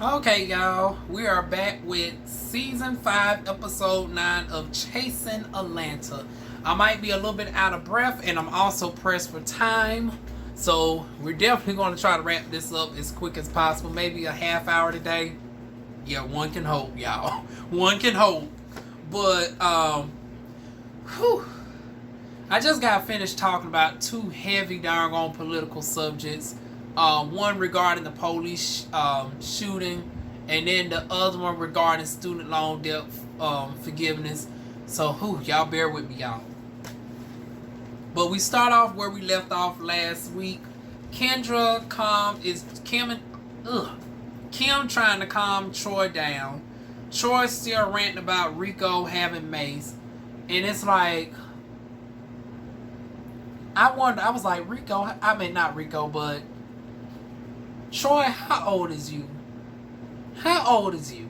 Okay, y'all, we are back with season 5, episode 9 of Chasing Atlanta. I might be a little bit out of breath, and I'm also pressed for time, so we're definitely going to try to wrap this up as quick as possible. Maybe a half hour today. Yeah, one can hope, y'all. One can hope. But, whew. I just got finished talking about two heavy, doggone political subjects. One regarding the police shooting, and then the other one regarding student loan debt forgiveness. So, y'all bear with me, y'all. But we start off where we left off last week. Kim trying to calm Troy down. Troy's still ranting about Rico having Mace, and it's like, I was like, Rico, I mean, not Rico, but Troy, how old is you? How old is you?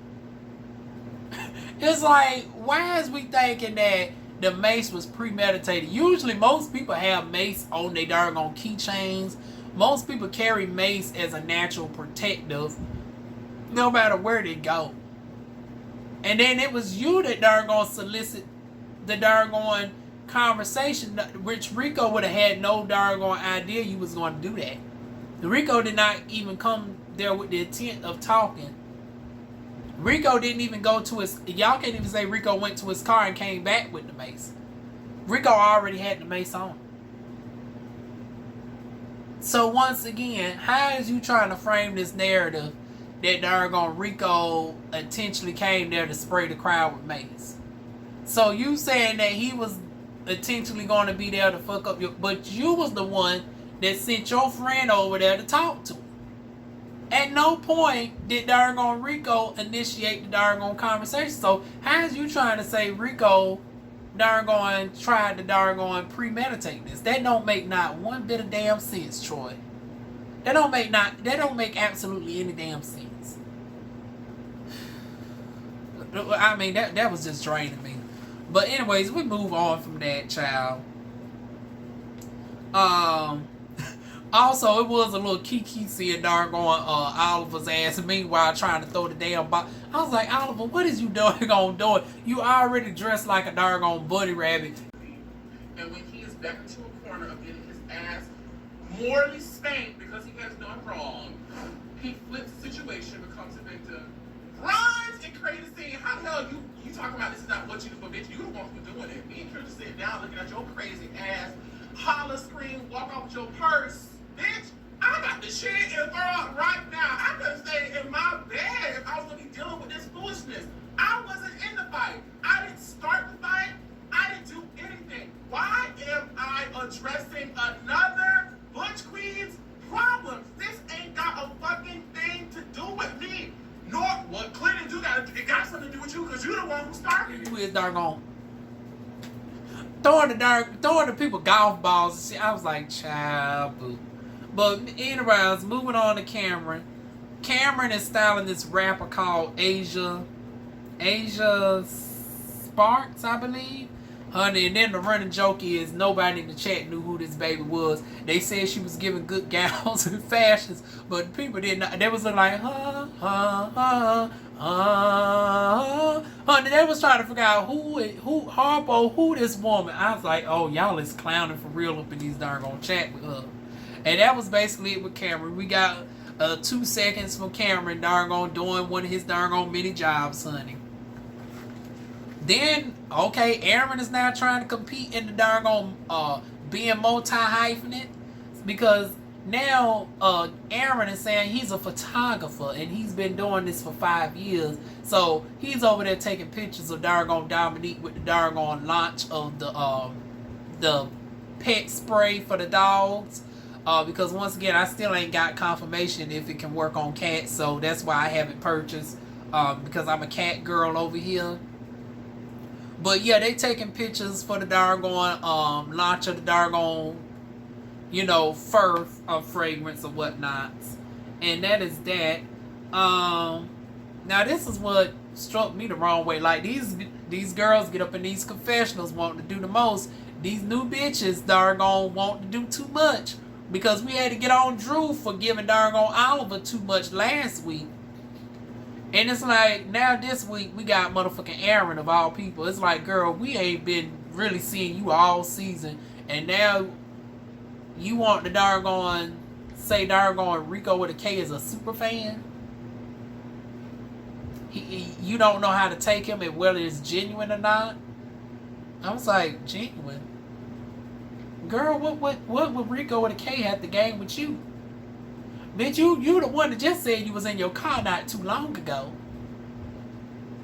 It's like, why is we thinking that the mace was premeditated? Usually, most people have mace on their doggone keychains. Most people carry mace as a natural protective, no matter where they go. And then it was you that doggone solicit the doggone conversation, which Rico would have had no doggone idea you was going to do that. Rico did not even come there with the intent of talking. Rico didn't even go to his... Y'all can't even say Rico went to his car and came back with the mace. Rico already had the mace on. So once again, how is you trying to frame this narrative that doggone Rico intentionally came there to spray the crowd with mace? So you saying that he was intentionally going to be there to fuck up your... But you was the one that sent your friend over there to talk to him. At no point did doggone Rico initiate the doggone conversation. So how is you trying to say Rico doggone tried to doggone premeditate this? That don't make not one bit of damn sense, Troy. That don't make absolutely any damn sense. I mean, that was just draining me. But anyways, we move on from that, child. Also, it was a little kiki seeing doggone Oliver's ass. Meanwhile, trying to throw the damn box. I was like, Oliver, what is you doggone doing? You already dressed like a doggone bunny rabbit. And when he is back into a corner of getting his ass morally spanked because he has done wrong, he flips the situation, becomes a victim, runs and creates a scene. How the hell you talking about this is not what you do for, bitch? You the one who's doing it. Me and Chris sitting down looking at your crazy ass, holler, scream, walk off with your purse. Bitch, I got the shit in the world right now. I could stay in my bed if I was going to be dealing with this foolishness. I wasn't in the fight. I didn't start the fight. I didn't do anything. Why am I addressing another Butch Queen's problems? This ain't got a fucking thing to do with me. Nor what Clinton do got. It got something to do with you because you're the one who started it. You is doggone throwing the people golf balls and shit. I was like, child, boo. But anyways, moving on to Cameron. Cameron is styling this rapper called Asia Sparks, I believe. Honey, and then the running joke is nobody in the chat knew who this baby was. They said she was giving good gowns and fashions, but people did not. They was like, honey, they was trying to figure out who Harpo, who this woman. I was like, oh, y'all is clowning for real up in these darn chat with her. And that was basically it with Cameron. We got 2 seconds from Cameron doing one of his mini jobs, honey. Then, okay, Aaron is now trying to compete in the being multi-hyphenate, because now Aaron is saying he's a photographer and he's been doing this for 5 years. So he's over there taking pictures of Dominique with the launch of the pet spray for the dogs. Because once again, I still ain't got confirmation if it can work on cats, so that's why I haven't purchased, because I'm a cat girl over here. But yeah, they taking pictures for the launch of the fur fragrance or whatnot. And that is that. Now this is what struck me the wrong way. Like, these girls get up in these confessionals wanting to do the most. These new bitches want to do too much. Because we had to get on Drew for giving Oliver too much last week. And it's like, now this week, we got motherfucking Aaron of all people. It's like, girl, we ain't been really seeing you all season. And now you want the say Rico with a K is a super fan? You don't know how to take him and whether it's genuine or not? I was like, genuine? Girl, what would Rico with a K have to gain with you? Bitch, you the one that just said you was in your car not too long ago.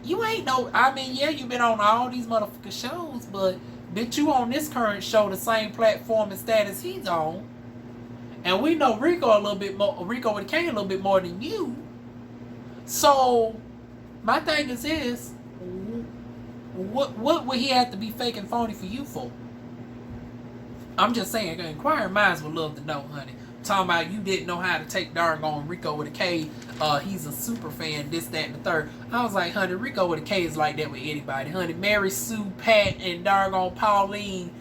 You ain't yeah, you been on all these motherfucking shows, but bitch, you on this current show the same platform and status he's on. And we know Rico with a K a little bit more than you. So my thing is this, what would he have to be fake and phony for you for? I'm just saying, inquiring minds would love to know, honey. Talking about you didn't know how to take darn Rico with a K. He's a super fan, this, that, and the third. I was like, honey, Rico with a K is like that with anybody, honey. Mary Sue, Pat, and darn Pauline,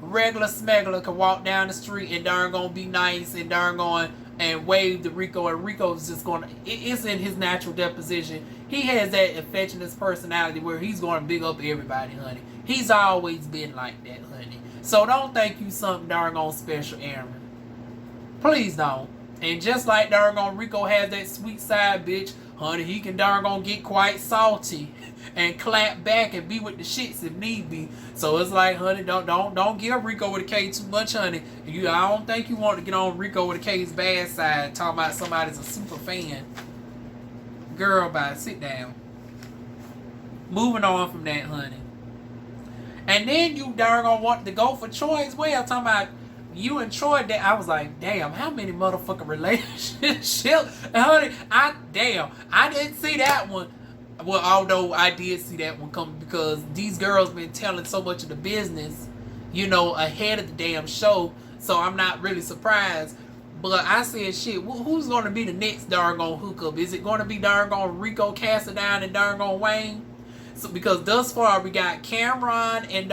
regular smuggler can walk down the street and darn be nice and darn and wave to Rico, and Rico's just gonna, it's in his natural disposition. He has that affectionate personality where he's gonna big up everybody, honey. He's always been like that, honey. So don't think you something darn special, Aaron. Please don't. And just like darn Rico has that sweet side, bitch, honey, he can darn get quite salty and clap back and be with the shits if need be. So it's like, honey, don't give Rico with a K too much, honey. I don't think you want to get on Rico with a K's bad side, talking about somebody's a super fan. Girl, bye, sit down. Moving on from that, honey. And then you darn want to go for Troy as well, talking about you and Troy. That I was like, damn, how many motherfucking relationships? Honey, I didn't see that one. Well, although I did see that one coming because these girls been telling so much of the business, ahead of the damn show. So I'm not really surprised. But I said, shit, who's going to be the next darn hookup? Is it going to be darn Rico Cassadown and darn Wayne? So because thus far we got Cameron and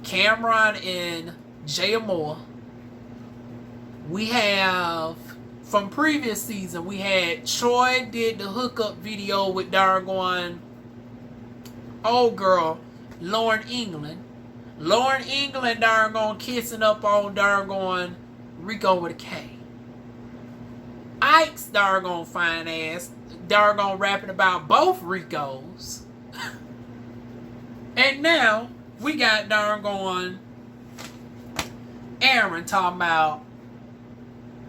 Cameron and Jay Moore. We have from previous season we had Troy did the hookup video with darn old girl Lauren England. Lauren England darn kissing up on darn Rico with a K. Ike's darn fine ass darn rapping about both Ricos. And now we got darn Aaron talking about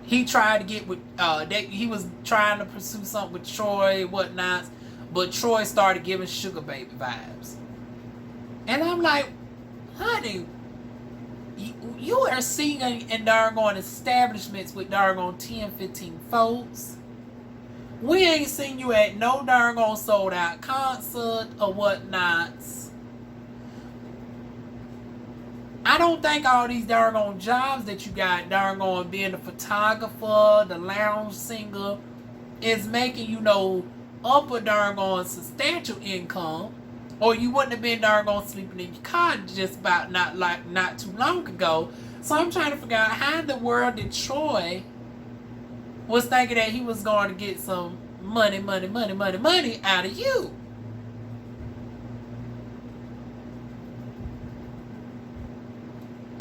he tried to get with he was trying to pursue something with Troy and whatnot, but Troy started giving sugar baby vibes. And I'm like, honey, you are singing in darn establishments with darn 10, 15 folks. We ain't seen you at no darn sold out concert or whatnots. I don't think all these darn jobs that you got darn being a photographer, the lounge singer, is making upper darn substantial income. Or you wouldn't have been darn sleeping in your car just about not too long ago. So I'm trying to figure out how in the world did Troy was thinking that he was going to get some money out of you.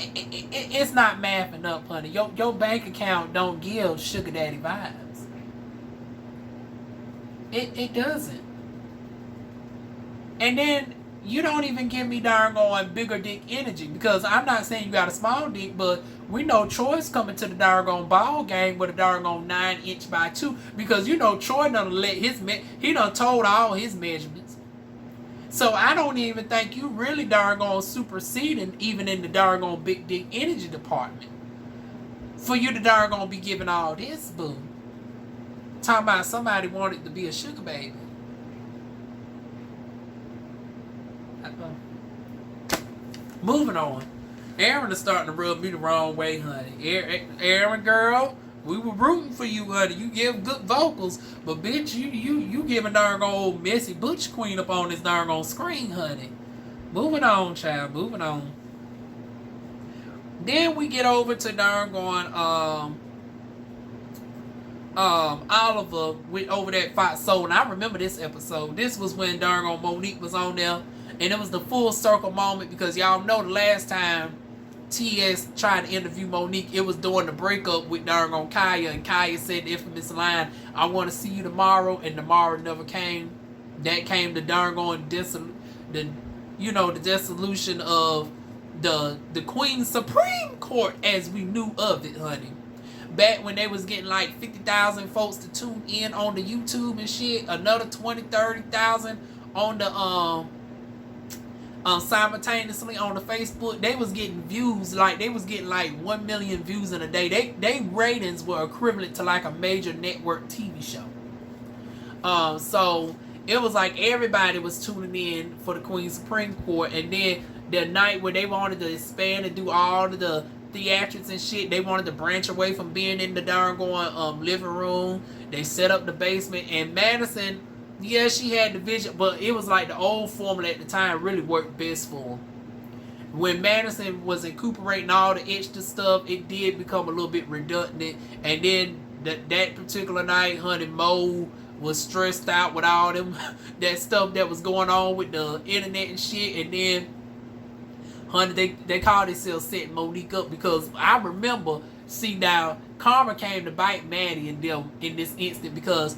It's not mathing up, honey. Your bank account don't give sugar daddy vibes. It doesn't. And then you don't even give me darn bigger dick energy, because I'm not saying you got a small dick, but we know Troy's coming to the darn ball game with a darn 9" by 2, because Troy done let he done told all his measurements. So I don't even think you really darn superseding even in the darn big dick energy department for you to darn be giving all this, boo. Talking about somebody wanted to be a sugar baby. Moving on. Aaron is starting to rub me the wrong way, honey. Aaron, girl, we were rooting for you, honey. You give good vocals, but bitch, you giving darn old messy butch queen up on this darn screen, honey. Moving on, child. Moving on. Then we get over to darn Oliver went over that fight. So, and I remember this episode. This was when darn on Monique was on there, and it was the full circle moment because y'all know the last time TS tried to interview Monique, it was during the breakup with darn on Kaya, and Kaya said the infamous line, "I want to see you tomorrow," and tomorrow never came. That came the darn on the dissolution of the Queen's Supreme Court as we knew of it, honey. Back when they was getting like 50,000 folks to tune in on the YouTube and shit, another 20-30,000 on the simultaneously on the Facebook, they was getting views, like they was getting like 1 million views in a day. They ratings were equivalent to like a major network TV show. So it was like everybody was tuning in for the Queen's Supreme Court, and then the night where they wanted to expand and do all of the theatrics and shit, they wanted to branch away from being in the darn going living room. They set up the basement, and Madison, yeah, she had the vision, but it was like the old formula at the time really worked best for them. When Madison was incorporating all the extra stuff, it did become a little bit redundant. And then that particular night, honey, Mo was stressed out with all them that stuff that was going on with the internet and shit. And then, honey, they called themselves setting Monique up, because I remember, see now, karma came to bite Maddie and them in this instant, because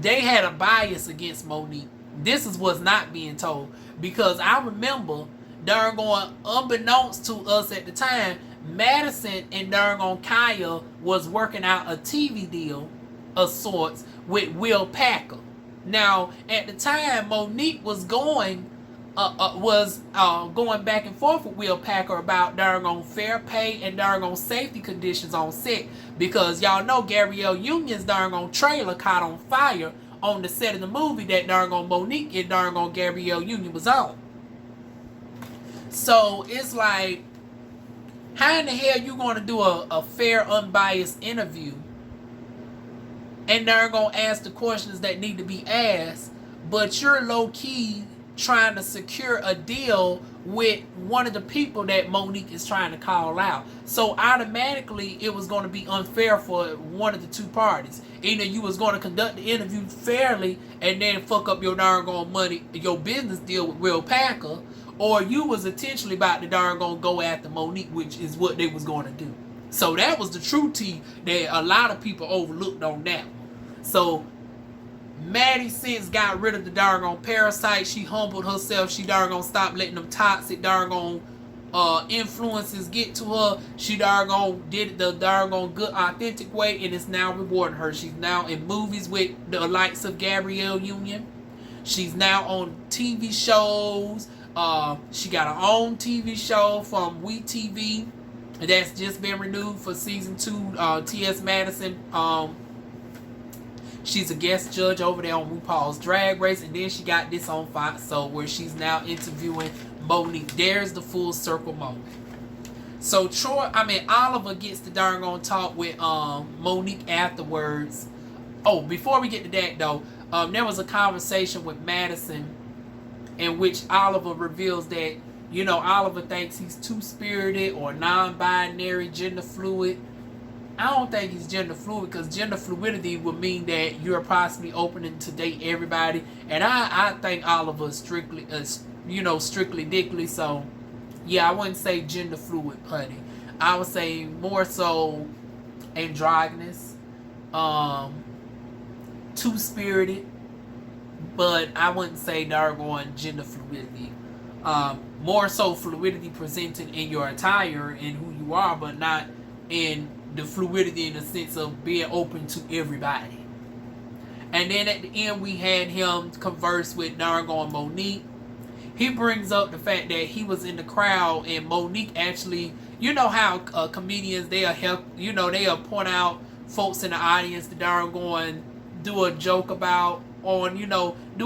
they had a bias against Monique. This is what's not being told, because I remember darn going, unbeknownst to us at the time, Madison and darn on Kaya was working out a TV deal of sorts with Will Packer. Now at the time, Monique was going back and forth with Will Packer about darn on fair pay and darn on safety conditions on set, because y'all know Gabrielle Union's darn on trailer caught on fire on the set of the movie that darn on Monique and darn on Gabrielle Union was on. So it's like, how in the hell you gonna do a fair, unbiased interview and they're gonna ask the questions that need to be asked, but you're low-key trying to secure a deal with one of the people that Monique is trying to call out? So automatically it was going to be unfair for one of the two parties. Either you was going to conduct the interview fairly and then fuck up your darn gone money, your business deal with Will Packer, or you was intentionally about to darn gonna go after Monique, which is what they was going to do. So that was the true tea that a lot of people overlooked on that one. So Maddie since got rid of the darn on parasite. She humbled herself. She darn gonna stop letting them toxic darn on influences get to her. She darn on did it the darn on good, authentic way, and it's now rewarding her. She's now in movies with the likes of Gabrielle Union. She's now on TV shows. She got her own TV show from WeTV that's just been renewed for season 2. T.S. Madison, she's a guest judge over there on RuPaul's Drag Race, and then she got this on Fox, so where she's now interviewing Monique. There's the full circle moment. So Oliver gets the darn on talk with Monique afterwards. Oh, before we get to that though, there was a conversation with Madison in which Oliver reveals that, Oliver thinks he's two-spirited or non-binary, gender fluid. I don't think he's gender fluid, because gender fluidity would mean that you're possibly opening to date everybody. And I think Oliver is strictly dickly. So, yeah, I wouldn't say gender fluid, honey. I would say more so androgynous, two-spirited. But I wouldn't say doggone gender fluidity. More so fluidity presented in your attire and who you are, but not in the fluidity in the sense of being open to everybody. And then at the end, we had him converse with doggone Monique. He brings up the fact that he was in the crowd and Monique actually, you know how comedians, they'll help, they'll point out folks in the audience to doggone do a joke about, or do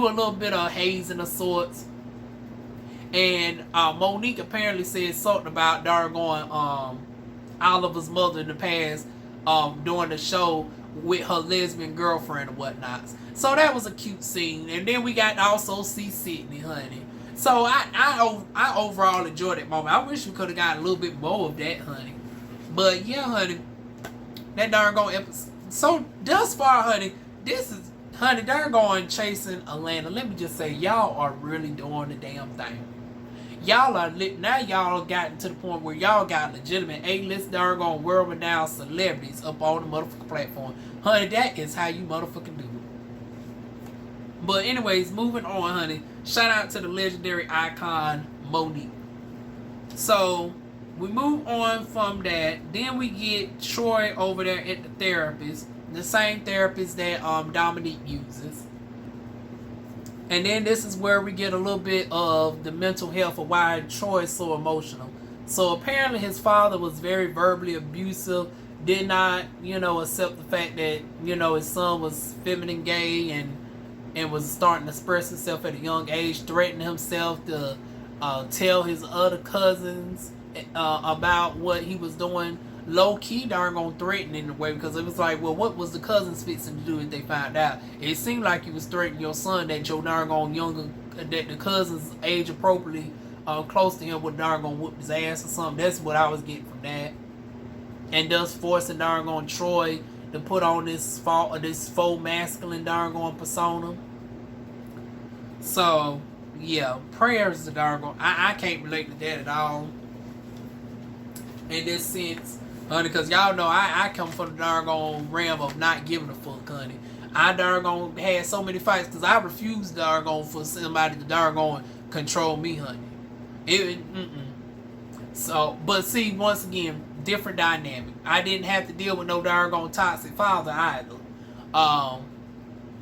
a little bit of hazing of sorts. And Monique apparently said something about doggone Oliver's mother in the past during the show with her lesbian girlfriend or whatnot. So that was a cute scene. And then we got to also see Sydney, honey. So I overall enjoyed that moment. I wish we could have got a little bit more of that, honey. But yeah, honey, that doggone So thus far, honey, this is, honey, they're going chasing Atlanta. Let me just say, y'all are really doing the damn thing. Y'all are lit now. Y'all gotten to the point where y'all got legitimate A-list, darn world-renowned celebrities up on the motherfucking platform. Honey, that is how you motherfucking do it. But anyways, moving on, honey. Shout out to the legendary icon Monique. So we move on from that. Then we get Troy over there at the therapist, the same therapist that Dominique uses. And then this is where we get a little bit of the mental health of why Troy is so emotional. So apparently his father was very verbally abusive, did not, accept the fact that, his son was feminine gay and was starting to express himself at a young age, threatening himself to tell his other cousins about what he was doing. Low key, darn gonna threaten in a way, because it was like, well, what was the cousins fixing to do if they found out? It seemed like he was threatening your son that your darn gone younger, that the cousins age appropriately close to him would darn gonna whoop his ass or something. That's what I was getting from that. And thus forcing darn gone Troy to put on this faux masculine darn gone persona. So yeah, prayers to darn gone. I can't relate to that at all in this sense, honey, because y'all know I come from the darn gone realm of not giving a fuck, honey. I darn gone had so many fights because I refused darn gone for somebody to darn gone control me, honey. So, but see, once again, different dynamic. I didn't have to deal with no darn gone toxic father either.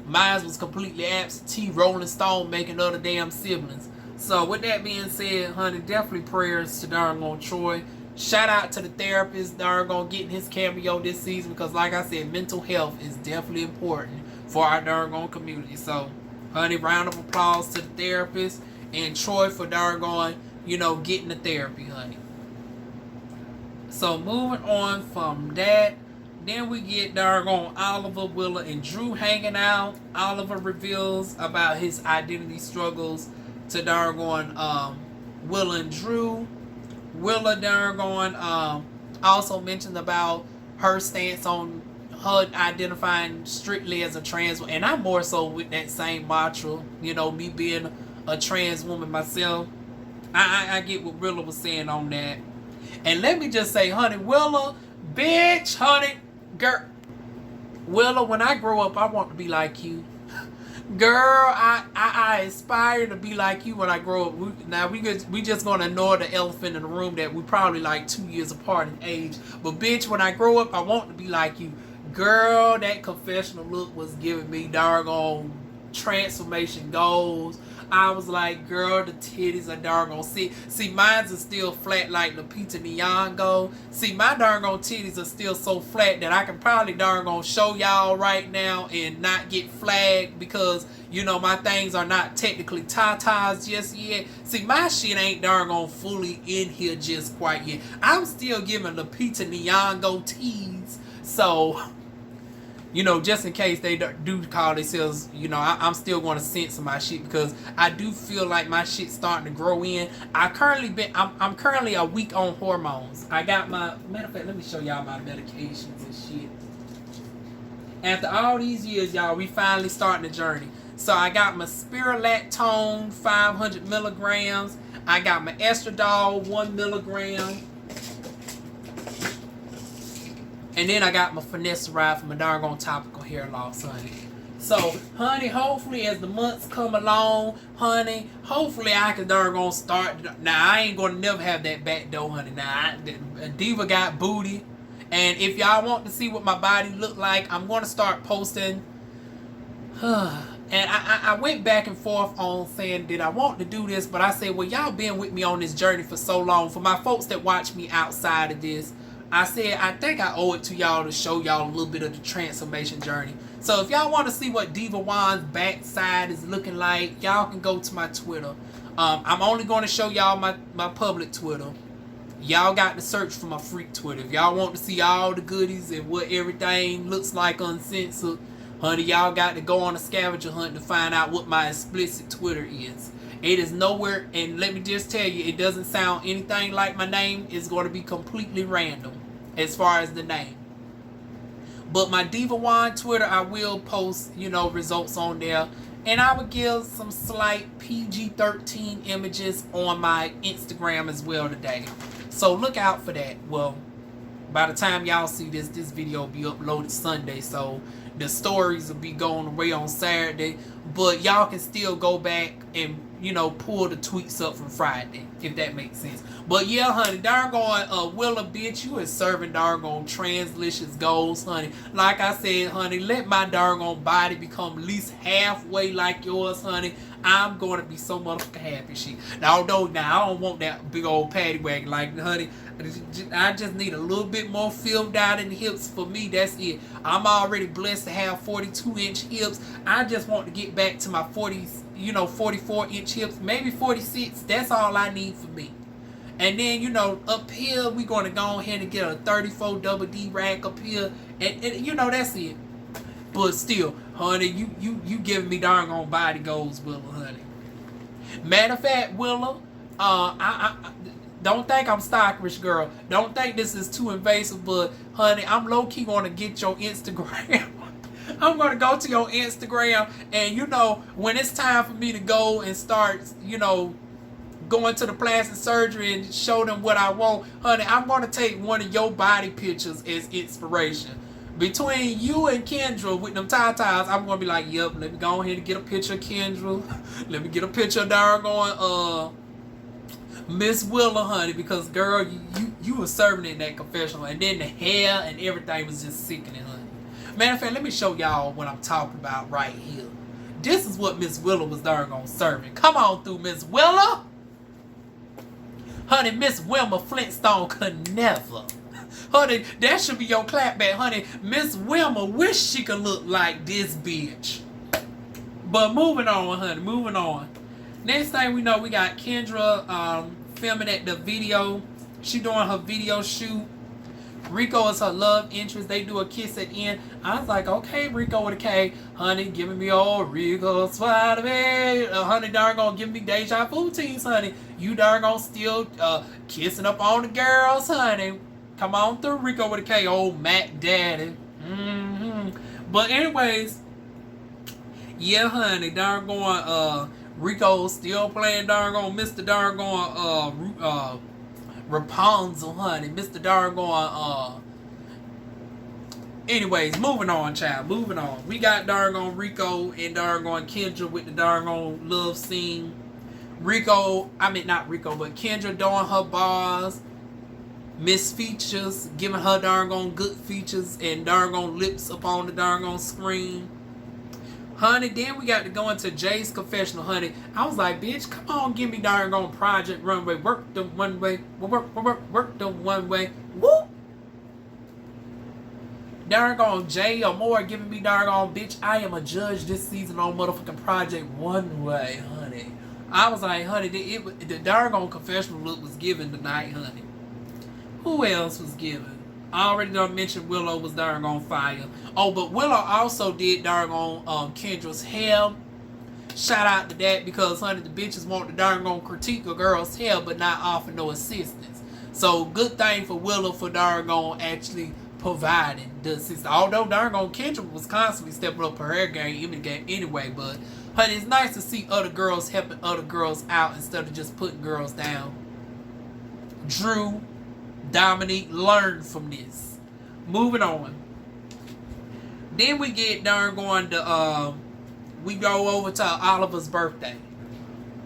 Mine was completely absentee, Rolling Stone, making other damn siblings. So with that being said, honey, definitely prayers to darn gone Troy. Shout out to the therapist, darn gonna getting his cameo this season, because like I said, mental health is definitely important for our darn gone community. So, honey, round of applause to the therapist and Troy for darn gone, getting the therapy, honey. So moving on from that, then we get darn gone Oliver, Willa, and Drew hanging out. Oliver reveals about his identity struggles to darn gone Willa and Drew. Willa darn gone also mentioned about her stance on her identifying strictly as a trans woman, and I'm more so with that same mantra, me being a trans woman myself. I get what Willa was saying on that. And let me just say, honey, Willa, bitch, honey, girl, Willa, when I grow up, I want to be like you. Girl, I aspire to be like you when I grow up. We just gonna ignore the elephant in the room that we probably like 2 years apart in age. But bitch, when I grow up, I want to be like you. Girl, that confessional look was giving me doggone transformation goals. I was like, girl, the titties are doggone see. See, mine's are still flat like Lupita Nyong'o. See, my doggone titties are still so flat that I can probably doggone show y'all right now and not get flagged because, my things are not technically tatas just yet. See, my shit ain't doggone fully in here just quite yet. I'm still giving Lupita Nyong'o tees. So, just in case they do call themselves, I'm still going to censor my shit because I do feel like my shit's starting to grow in. I'm currently a week on hormones. I got matter of fact, let me show y'all my medications and shit. After all these years, y'all, we finally starting the journey. So I got my Spirulactone 500 milligrams. I got my Estradiol 1 milligram. And then I got my finasteride for my darn topical hair loss, honey. So, honey, hopefully as the months come along, honey, hopefully I can darn start. Now, I ain't going to never have that back door, honey. Now, Diva got booty. And if y'all want to see what my body look like, I'm going to start posting. And I went back and forth on saying, did I want to do this? But I said, well, y'all been with me on this journey for so long. For my folks that watch me outside of this, I said, I think I owe it to y'all to show y'all a little bit of the transformation journey. So if y'all want to see what DivaWuan's backside is looking like, y'all can go to my Twitter. I'm only going to show y'all my public Twitter. Y'all got to search for my freak Twitter. If y'all want to see all the goodies and what everything looks like uncensored, honey, y'all got to go on a scavenger hunt to find out what my explicit Twitter is. It is nowhere, and let me just tell you, it doesn't sound anything like my name. It's going to be completely random as far as the name. But my DivaWuan's Twitter, I will post, results on there. And I would give some slight PG-13 images on my Instagram as well today. So look out for that. Well, by the time y'all see this video will be uploaded Sunday. So the stories will be going away on Saturday. But y'all can still go back and, pull the tweets up from Friday, if that makes sense. But yeah, honey, darn Willa, bitch, you is serving darn translicious goals, honey. Like I said, honey, let my darn body become at least halfway like yours, honey. I'm going to be so motherfucking happy, shit. Now, I don't want that big old paddy wagon, like, honey. I just need a little bit more filled out in the hips for me. That's it. I'm already blessed to have 42-inch hips. I just want to get back to my 44-inch hips, maybe 46. That's all I need for me. And then, up here, we're going to go ahead and get a 34 double D rack up here. And that's it. But still, honey, you giving me darn body goals, Willa, honey. Matter of fact, Willa, I don't think I'm stalkerish, girl. Don't think this is too invasive, but honey, I'm low-key going to get your Instagram. I'm going to go to your Instagram, and when it's time for me to go and start, going to the plastic surgery and show them what I want, honey, I'm going to take one of your body pictures as inspiration. Between you and Kendra with them tatas, I'm going to be like, yep, let me go ahead and get a picture of Kendra. Let me get a picture of darn Miss Willa, honey, because girl, you were serving in that confessional, and then the hair and everything was just sickening, honey. Matter of fact, let me show y'all what I'm talking about right here. This is what Miss Willa was darn serving. Come on through, Miss Willa. Honey, Miss Wilma Flintstone could never. Honey, that should be your clapback, honey. Miss Wilma wish she could look like this bitch. But moving on, honey, moving on. Next thing we know, we got Kendra filming at the video. She doing her video shoot. Rico is her love interest. They do a kiss at the end. I was like, okay, Rico with a K. Honey, giving me old Rico Spider-Man. Honey, darn gonna give me deja vu teens, honey. You darn gonna still kissing up on the girls, honey. Come on through, Rico with a K. Old Mac Daddy. But anyways, yeah, honey, darn going, Rico still playing darn on Mr. darn going Rapunzel, honey. Mr. darn going anyways, moving on, child. Moving on. We got darn on Rico and darn going Kendra with the darn on love scene. Not Rico, but Kendra doing her bars. Miss Features giving her darn on good features and darn on lips up on the darn on screen. Honey, then we got to go into Jay's confessional, honey. I was like, bitch, come on, give me darn on Project Runway. Work the one way. Work the one way. Whoop. Darn on Jay or more giving me darn on, bitch, I am a judge this season on motherfucking Project One Way, honey. I was like, honey, the darn on confessional look was given tonight, honey. Who else was given? I already done mentioned Willow was darn on fire. Oh, but Willow also did darn on Kendra's hair. Shout out to that because, honey, the bitches want to darn on critique a girl's hair but not offer no assistance. So, good thing for Willow for darn on actually providing the assistance. Although darn on Kendra was constantly stepping up her hair game anyway. But, honey, it's nice to see other girls helping other girls out instead of just putting girls down. Drew, Dominique, learn from this. Moving on. Then we get darn going to we go over to Oliver's birthday.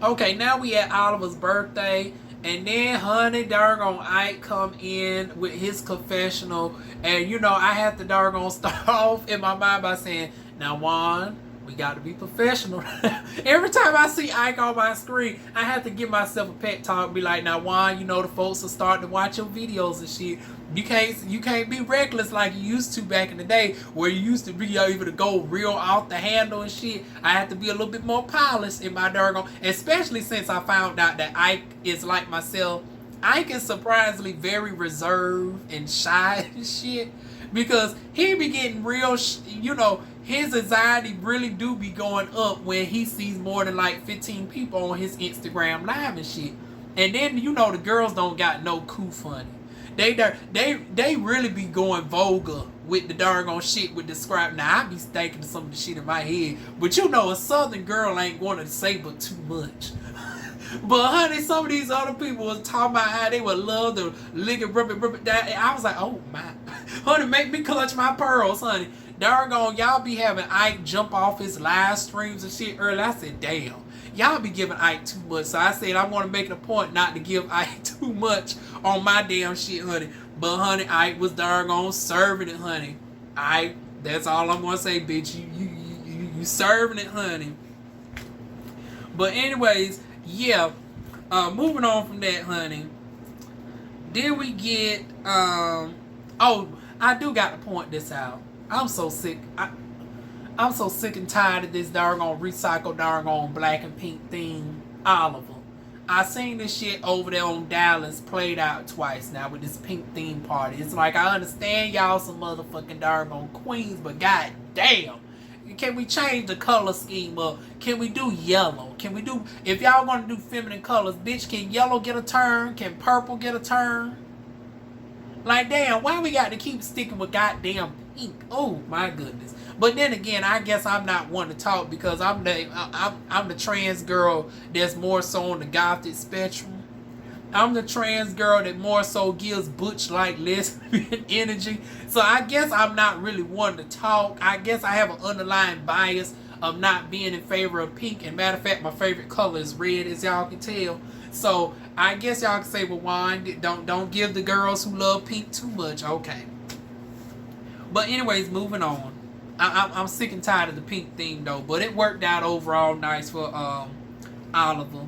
Okay, now we at Oliver's birthday, and then honey darn on Ike come in with his confessional, and I have to darn on start off in my mind by saying, now Juan, we got to be professional. Every time I see Ike on my screen, I have to give myself a pep talk. Be like, now, Juan, the folks are starting to watch your videos and shit. You can't be reckless like you used to back in the day, where you used to be able to go real off the handle and shit. I have to be a little bit more polished in my darn, especially since I found out that Ike is like myself. Ike is surprisingly very reserved and shy and shit, because he be getting real, his anxiety really do be going up when he sees more than like 15 people on his Instagram live and shit. And then, the girls don't got no coo funny. They really be going vulgar with the doggone shit with describe. Now I be thinking of some of the shit in my head, but you know a southern girl ain't going to say but too much. But honey, some of these other people was talking about how they would love to lick it, rub it down. And I was like, oh my, honey, make me clutch my pearls, honey. Doggone, y'all be having Ike jump off his live streams and shit early. I said, damn, y'all be giving Ike too much. So I said I want to make it a point not to give Ike too much on my damn shit, honey. But honey, Ike was doggone serving it, honey. Ike, that's all I'm gonna say, bitch. You serving it, honey. But anyways, yeah. Moving on from that, honey. Then we get oh, I do got to point this out. I'm so sick. I'm so sick and tired of this doggone recycle doggone black and pink thing. Oliver. I seen this shit over there on Dallas played out twice now with this pink theme party. It's like I understand y'all some motherfucking doggone queens, but god damn. Can we change the color scheme up? Can we do yellow? Can we do, if y'all gonna do feminine colors, bitch, can yellow get a turn? Can purple get a turn? Like damn, why we got to keep sticking with goddamn pink? Oh my goodness. But then again, I guess I'm not one to talk because I'm the trans girl that's more so on the gothic spectrum. I'm the trans girl that more so gives butch-like lesbian energy. So I guess I'm not really one to talk. I guess I have an underlying bias of not being in favor of pink. And matter of fact, my favorite color is red, as y'all can tell. So I guess y'all can say, well, wine, don't give the girls who love pink too much. Okay. But anyways, moving on. I'm sick and tired of the pink theme though. But it worked out overall nice for Oliver.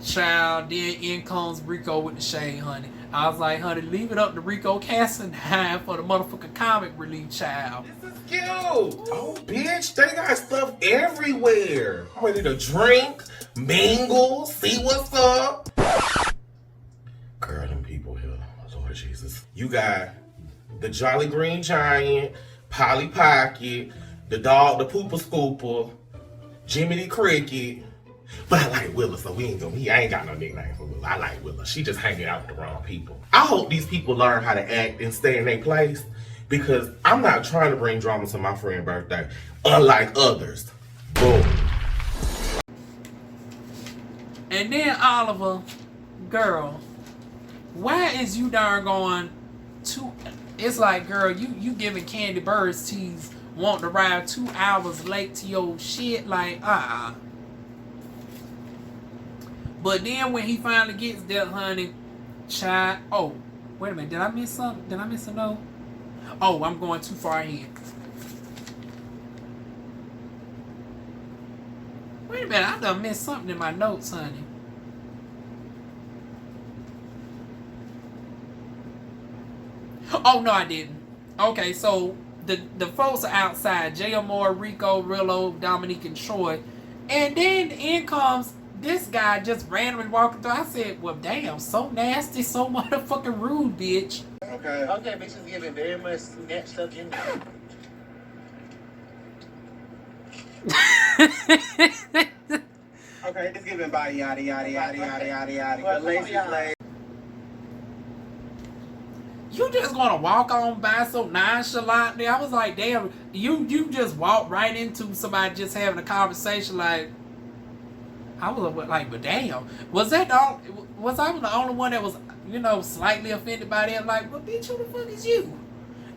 Child, then in comes Rico with the shade, honey. I was like, honey, leave it up to Rico Cassaday for the motherfucking comic relief, child. This is cute. Oh, bitch, they got stuff everywhere. I'm ready to drink, mingle, see what's up. Girl, them people here, Lord Jesus. You got the Jolly Green Giant, Polly Pocket, the dog, the Pooper Scooper, Jimmy the Cricket. But I like Willa, so we ain't gonna. I ain't got no nickname for Willa. I like Willa. She just hanging out with the wrong people. I hope these people learn how to act and stay in their place because I'm not trying to bring drama to my friend's birthday, unlike others. Boom. And then Oliver, girl, why is you darn going to? It's like, girl, you giving Candy Birds teas, wanting to ride 2 hours late to your shit, like But then when he finally gets there, honey, child. Oh, wait a minute. Did I miss something? Did I miss a note? Oh, I'm going too far ahead. Wait a minute. I done missed something in my notes, honey. Oh, no, I didn't. Okay, so the folks are outside. J. Moore, Rico, Rillo, Dominique, and Troy. And then in comes this guy just randomly walking through. I said, well, damn, so nasty, so motherfucking rude, bitch. Okay, bitches giving very much snatched up in there. Okay, it's giving body yada yada yada yada yada yada. Well, lazy slave. You just gonna walk on by so nonchalantly? I was like, damn, you just walked right into somebody just having a conversation like. I was like, but damn, was I the only one that was, slightly offended by that? Like, well, bitch, who the fuck is you?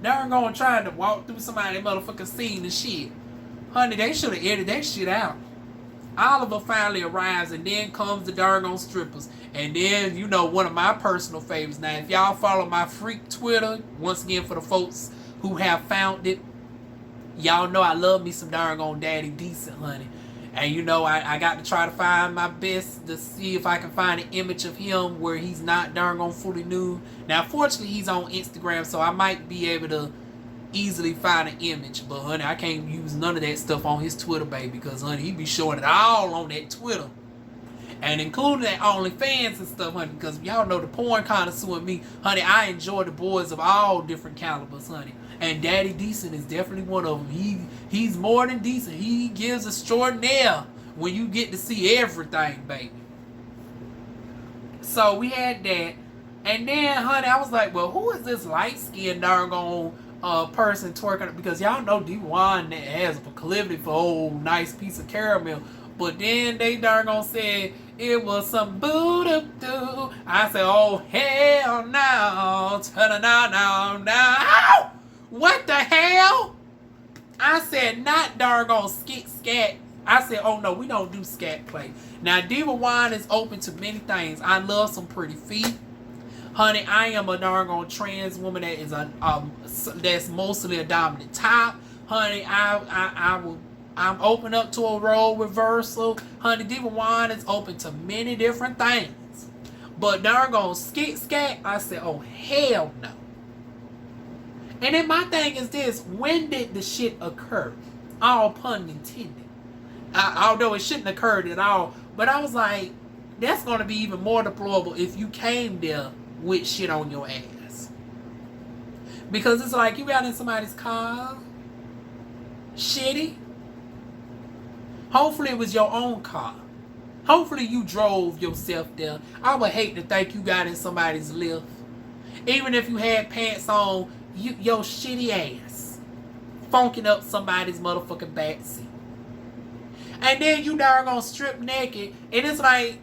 They're gonna try to walk through somebody's motherfucking scene and shit. Honey, they should have edited that shit out. Oliver finally arrives, and then comes the darn strippers. And then, one of my personal favorites. Now, if y'all follow my freak Twitter, once again for the folks who have found it, y'all know I love me some darn Daddy Decent, honey. And I got to try to find my best to see if I can find an image of him where he's not darn fully nude. Now, fortunately, he's on Instagram, so I might be able to easily find an image. But, honey, I can't use none of that stuff on his Twitter, baby, because, honey, he be showing it all on that Twitter. And including that OnlyFans and stuff, honey, because y'all know the porn connoisseur and me, honey, I enjoy the boys of all different calibers, honey. And Daddy Decent is definitely one of them. He's more than decent. He gives extraordinaire when you get to see everything, baby. So we had that. And then, honey, I was like, well, who is this light-skinned darn person twerking? Because y'all know DivaWuan's has a proclivity for old nice piece of caramel. But then they darn said it was some boo-doo-doo. I said, oh, hell no. No. What the hell? I said, not darn skit scat. I said, oh no, we don't do scat play. Now, DivaWuan's is open to many things. I love some pretty feet. Honey, I am a darn trans woman that is that's mostly a dominant top. Honey, I'm open up to a role reversal. Honey, DivaWuan's is open to many different things. But darn skit scat, I said, oh hell no. And then my thing is this: when did the shit occur? All pun intended. Although it shouldn't have occurred at all, but I was like, that's going to be even more deplorable if you came there with shit on your ass. Because it's like you got in somebody's car. Shitty. Hopefully it was your own car. Hopefully you drove yourself there. I would hate to think you got in somebody's lift. Even if you had pants on, your shitty ass funking up somebody's motherfucking backseat. And then you darn strip naked. And it's like,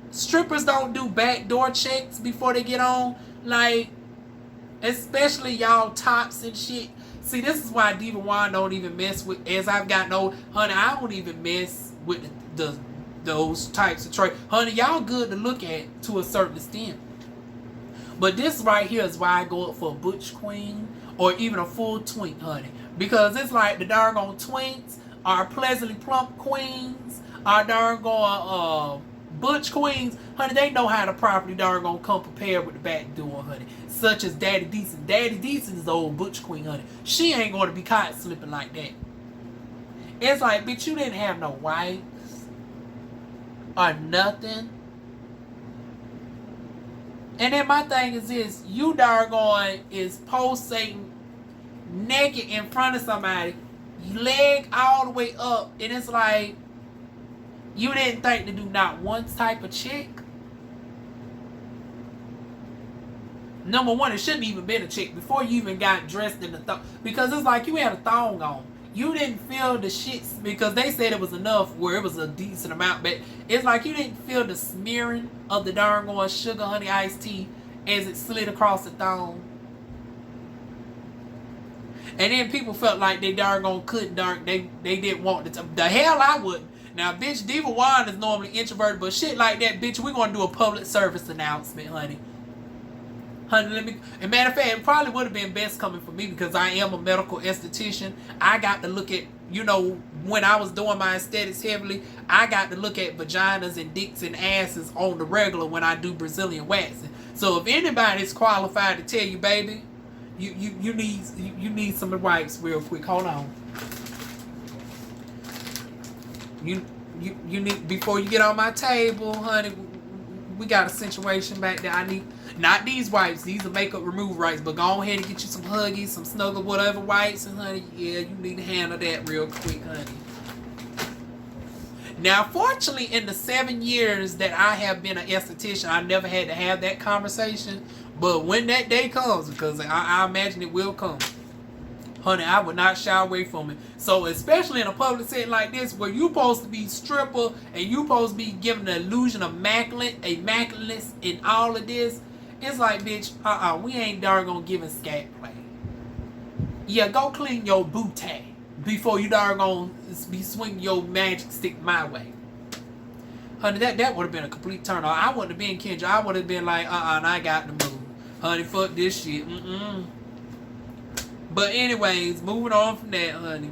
strippers don't do backdoor checks before they get on. Like, especially y'all tops and shit. See, this is why DivaWuan's don't even mess with, as I've gotten old. Honey, I don't even mess with those types of trade. Honey, y'all good to look at to a certain extent. But this right here is why I go up for a butch queen or even a full twink, honey. Because it's like the darn twinks are pleasantly plump queens, are darn butch queens, honey. They know how to properly darn come prepared with the back door, honey. Such as Daddy Decent. Daddy Decent is the old butch queen, honey. She ain't going to be caught slipping like that. It's like, bitch, you didn't have no wipes or nothing. And then my thing is this: you darn is pulsating naked in front of somebody, leg all the way up, and it's like you didn't think to do not one type of chick. Number one, it shouldn't even been a chick before you even got dressed in the thong, because it's like you had a thong on. You didn't feel the shit, because they said it was enough where it was a decent amount, but it's like you didn't feel the smearing of the darn sugar honey iced tea as it slid across the thong. And then people felt like they darn couldn't they didn't want the hell I wouldn't. Now, bitch, DivaWuan's is normally introverted, but shit like that, bitch, we're gonna do a public service announcement, honey. Honey, and matter of fact, it probably would have been best coming from me because I am a medical esthetician. I got to look at, when I was doing my aesthetics heavily, I got to look at vaginas and dicks and asses on the regular when I do Brazilian waxing. So if anybody's qualified to tell you, baby, you need some wipes real quick. Hold on. You need, before you get on my table, honey, we got a situation back there. I need, not these wipes, these are makeup removal wipes, but go ahead and get you some Huggies, some Snuggle, whatever wipes, and honey, yeah, you need to handle that real quick, honey. Now, fortunately, in the 7 years that I have been an esthetician, I never had to have that conversation, but when that day comes, because I imagine it will come, honey, I would not shy away from it. So, especially in a public setting like this, where you're supposed to be stripper, and you're supposed to be given the illusion of immaculateness in all of this, it's like, bitch, we ain't darn gonna give a scat play. Yeah, go clean your booty before you darn gonna be swinging your magic stick my way. Honey, that would have been a complete turn off. I wouldn't have been Kendra. I would have been like, and I got to move. Honey, fuck this shit. But anyways, moving on from that, honey.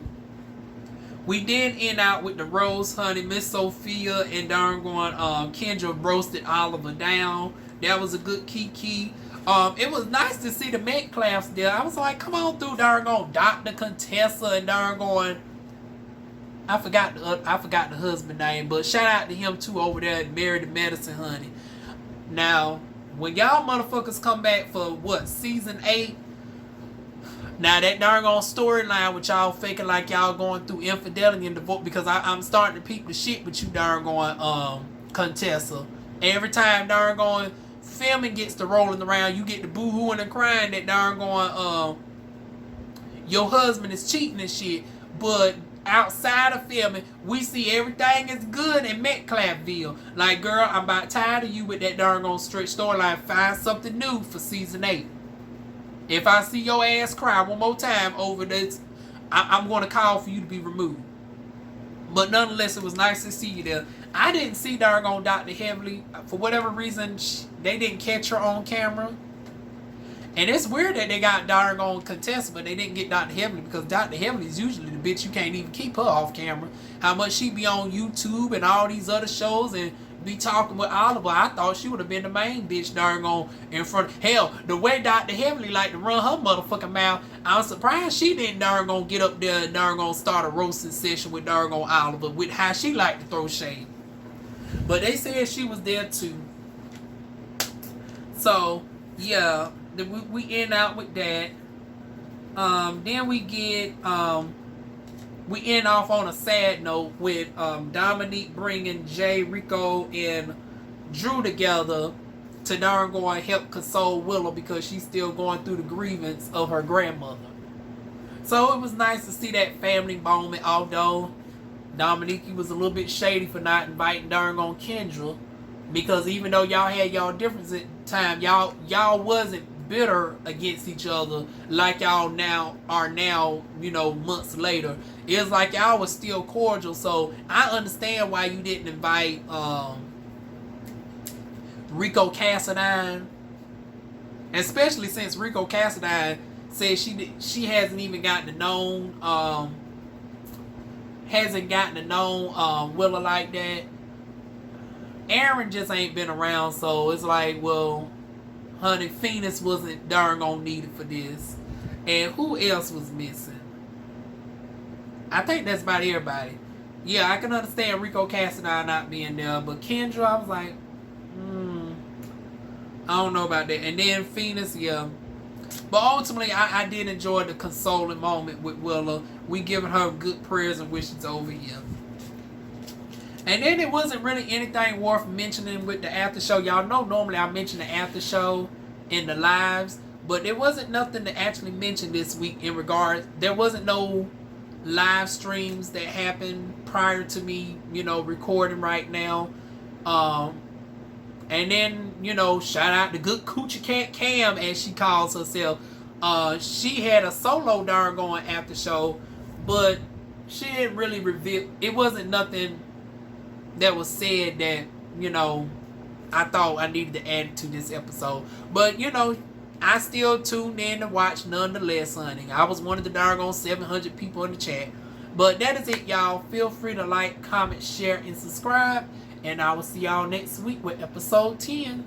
We did end out with the roast, honey. Miss Sophia and darn Kendra roasted Oliver down. That was a good kiki. It was nice to see the Met class there. I was like, come on through, darn Dr. Contessa and darn I forgot the husband name, but shout out to him too over there at Married to Medicine, honey. Now, when y'all motherfuckers come back for what, season 8? Now that darn storyline with y'all faking like y'all going through infidelity and divorce, because I'm starting to peep the shit with you darn Contessa. Every time darn filming gets to rolling around, you get the boo-hooing and crying that darn going, your husband is cheating and shit. But outside of filming, we see everything is good in McClapville. Like, girl, I'm about tired of you with that darn gone stretch storyline. Find something new for season 8. If I see your ass cry one more time over this, I'm going to call for you to be removed. But nonetheless, it was nice to see you there. I didn't see darn gone Dr. Heavily. For whatever reason, they didn't catch her on camera. And it's weird that they got darn gone contestant, but they didn't get Dr. Heavily, because Dr. Heavily is usually the bitch you can't even keep her off camera. How much she be on YouTube and all these other shows and be talking with Oliver. I thought she would have been the main bitch darn gone in front of... Hell, the way Dr. Heavily like to run her motherfucking mouth, I'm surprised she didn't darn gone get up there and darn gone start a roasting session with darn gone Oliver with how she like to throw shade. But they said she was there too. So, yeah, we end out with that. Then we get... we end off on a sad note with Dominique bringing Jay, Rico, and Drew together to darn go and help console Willow because she's still going through the grievance of her grandmother. So it was nice to see that family moment, although Dominique was a little bit shady for not inviting darn on Kendra, because even though y'all had y'all differences at the time, y'all wasn't bitter against each other like y'all are now, you know, months later. It's like y'all was still cordial. So I understand why you didn't invite Rico Cassadine, especially since Rico Cassadine said she hasn't even gotten to know Willa like that. Aaron just ain't been around, so it's like, well, honey, Phoenix wasn't darn on needed for this. And who else was missing? I think that's about everybody. Yeah, I can understand Rico Cassadine not being there, but Kendra, I was like, I don't know about that. And then Phoenix, yeah. But ultimately, I did enjoy the consoling moment with Willa. We giving her good prayers and wishes over here. And then it wasn't really anything worth mentioning with the after show. Y'all know normally I mention the after show in the lives, but there wasn't nothing to actually mention this week in regards. There wasn't no live streams that happened prior to me, you know, recording right now. And then, you know, shout out to good Coochie Cat Cam, as she calls herself. She had a solo darn going after show, but she didn't really reveal. It wasn't nothing that was said that, you know, I thought I needed to add to this episode. But, you know, I still tuned in to watch nonetheless, honey. I was one of the darn 700 people in the chat. But that is it, y'all. Feel free to like, comment, share, and subscribe. And I will see y'all next week with episode 10.